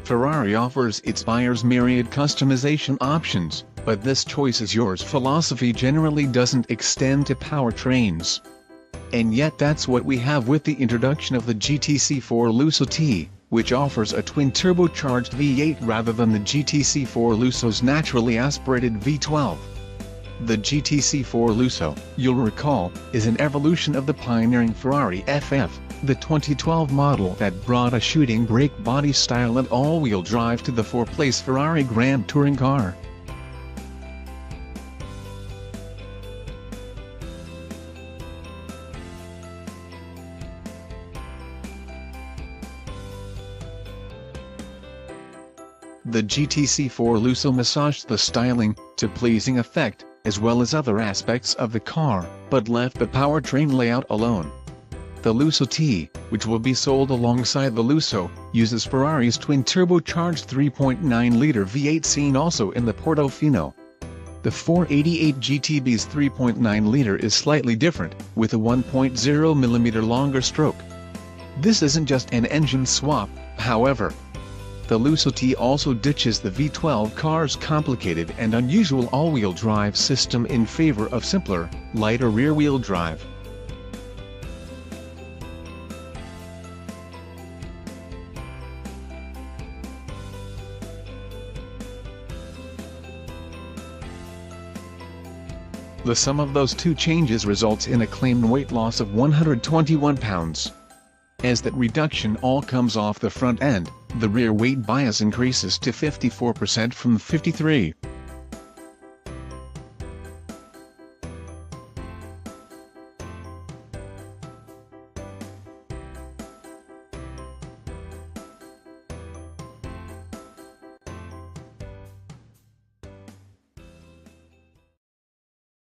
Ferrari offers its buyers myriad customization options, but this choice is yours philosophy generally doesn't extend to powertrains. And yet that's what we have with the introduction of the GTC4Lusso T, which offers a twin-turbocharged V8 rather than the GTC4Lusso's naturally aspirated V12. The GTC4Lusso, you'll recall, is an evolution of the pioneering Ferrari FF, the 2012 model that brought a shooting brake body style and all-wheel drive to the four-place Ferrari Grand Touring car. The GTC4Lusso massaged the styling, to pleasing effect, as well as other aspects of the car, but left the powertrain layout alone. The Lusso T, which will be sold alongside the Lusso, uses Ferrari's twin-turbocharged 3.9-liter V8 seen also in the Portofino. The 488 GTB's 3.9-liter is slightly different, with a 1.0mm longer stroke. This isn't just an engine swap, however. The Lusso T also ditches the V12 car's complicated and unusual all-wheel drive system in favor of simpler, lighter rear-wheel drive. The sum of those two changes results in a claimed weight loss of 121 pounds. As that reduction all comes off the front end, the rear weight bias increases to 54% from 53%.